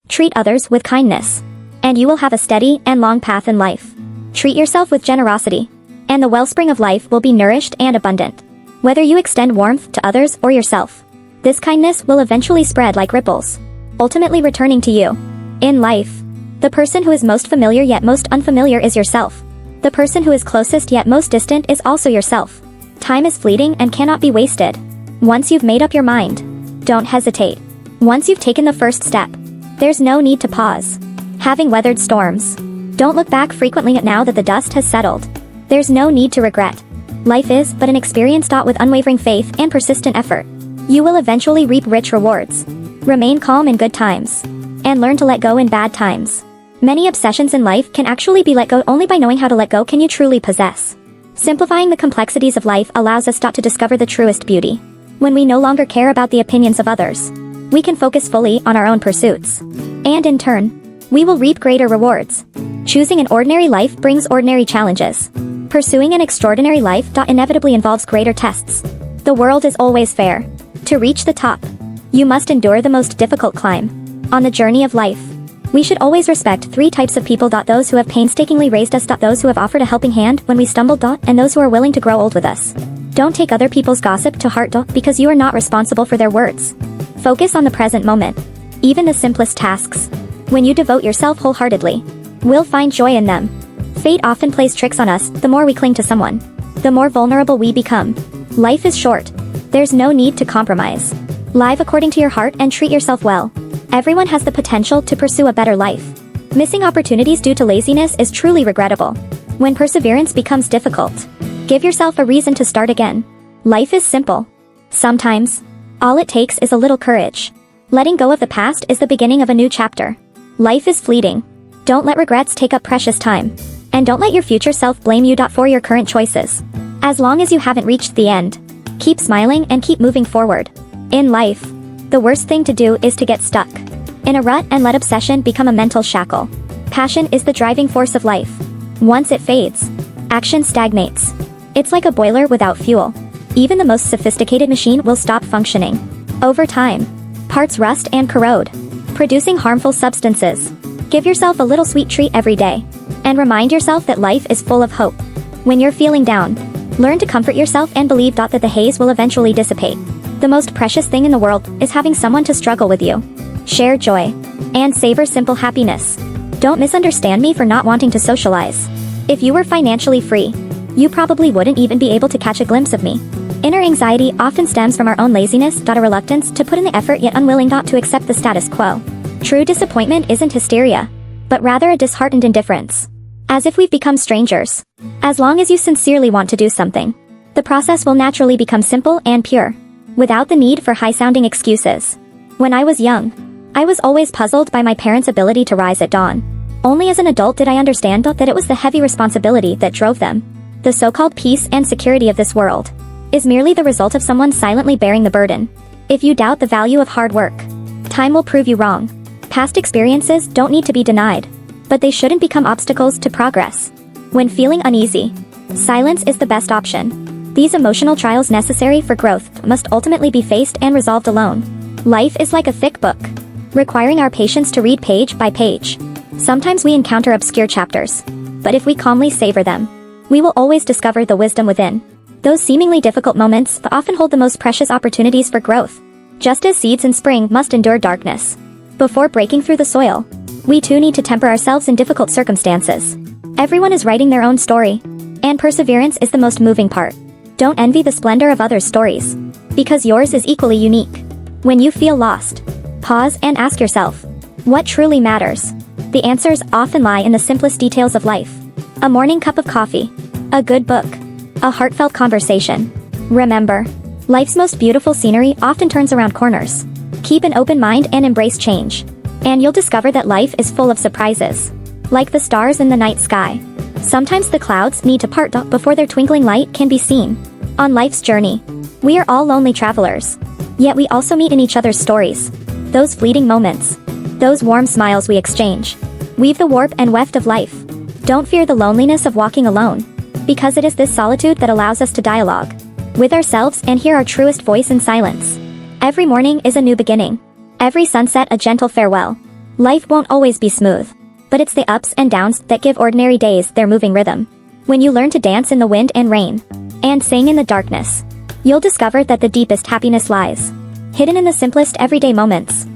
Treat others with kindness, and you will have a steady and long path in life. Treat yourself with generosity, and the wellspring of life will be nourished and abundant. Whether you extend warmth to others or yourself, this kindness will eventually spread like ripples, ultimately returning to you. In life, the person who is most familiar yet most unfamiliar is yourself. The person who is closest yet most distant is also yourself. Time is fleeting and cannot be wasted. Once you've made up your mind, don't hesitate. Once you've taken the first step, there's no need to pause. Having weathered storms, don't look back frequently at now that the dust has settled. There's no need to regret. Life is but an experience with unwavering faith and persistent effort. You will eventually reap rich rewards. Remain calm in good times, and learn to let go in bad times. Many obsessions in life can actually be let go. Only by knowing how to let go can you truly possess. Simplifying the complexities of life allows us to discover the truest beauty. When we no longer care about the opinions of others, we can focus fully on our own pursuits. And in turn, we will reap greater rewards. Choosing an ordinary life brings ordinary challenges. Pursuing an extraordinary life inevitably involves greater tests. The world is always fair. To reach the top, you must endure the most difficult climb. On the journey of life, we should always respect three types of people: those who have painstakingly raised us, those who have offered a helping hand when we stumbled, and those who are willing to grow old with us. Don't take other people's gossip to heart, because you are not responsible for their words. Focus on the present moment. Even the simplest tasks, when you devote yourself wholeheartedly, will find joy in them. Fate often plays tricks on us. The more we cling to someone, the more vulnerable we become. Life is short. There's no need to compromise. Live according to your heart and treat yourself well. Everyone has the potential to pursue a better life. Missing opportunities due to laziness is truly regrettable. When perseverance becomes difficult, give yourself a reason to start again. Life is simple. Sometimes, all it takes is a little courage. Letting go of the past is the beginning of a new chapter. Life is fleeting. Don't let regrets take up precious time. And don't let your future self blame you for your current choices. As long as you haven't reached the end, keep smiling and keep moving forward. In life, the worst thing to do is to get stuck in a rut and let obsession become a mental shackle. Passion is the driving force of life. Once it fades, action stagnates. It's like a boiler without fuel. Even the most sophisticated machine will stop functioning. Over time, parts rust and corrode, producing harmful substances. Give yourself a little sweet treat every day, and remind yourself that life is full of hope. When you're feeling down, learn to comfort yourself and believe that the haze will eventually dissipate. The most precious thing in the world is having someone to struggle with you. Share joy, and savor simple happiness. Don't misunderstand me for not wanting to socialize. If you were financially free, you probably wouldn't even be able to catch a glimpse of me. Inner anxiety often stems from our own laziness, a reluctance to put in the effort yet unwilling to accept the status quo. True disappointment isn't hysteria, but rather a disheartened indifference. As if we've become strangers. As long as you sincerely want to do something, the process will naturally become simple and pure, without the need for high-sounding excuses. When I was young, I was always puzzled by my parents' ability to rise at dawn. Only as an adult did I understand that it was the heavy responsibility that drove them. The so-called peace and security of this world is merely the result of someone silently bearing the burden. If you doubt the value of hard work, time will prove you wrong. Past experiences don't need to be denied, but they shouldn't become obstacles to progress. When feeling uneasy, silence is the best option. These emotional trials necessary for growth must ultimately be faced and resolved alone. Life is like a thick book, requiring our patience to read page by page. Sometimes we encounter obscure chapters, but if we calmly savor them, we will always discover the wisdom within. Those seemingly difficult moments often hold the most precious opportunities for growth. Just as seeds in spring must endure darkness before breaking through the soil, we too need to temper ourselves in difficult circumstances. Everyone is writing their own story, and perseverance is the most moving part. Don't envy the splendor of others' stories, because yours is equally unique. When you feel lost, pause and ask yourself, what truly matters? The answers often lie in the simplest details of life. A morning cup of coffee, a good book, a heartfelt conversation. Remember, life's most beautiful scenery often turns around corners. Keep an open mind and embrace change, and you'll discover that life is full of surprises. Like the stars in the night sky, sometimes the clouds need to part before their twinkling light can be seen. On life's journey, we are all lonely travelers, yet we also meet in each other's stories. Those fleeting moments, those warm smiles we exchange, weave the warp and weft of life. Don't fear the loneliness of walking alone, because it is this solitude that allows us to dialogue with ourselves and hear our truest voice in silence. Every morning is a new beginning. Every sunset a gentle farewell. Life won't always be smooth. But it's the ups and downs that give ordinary days their moving rhythm. When you learn to dance in the wind and rain, and sing in the darkness, you'll discover that the deepest happiness lies hidden in the simplest everyday moments.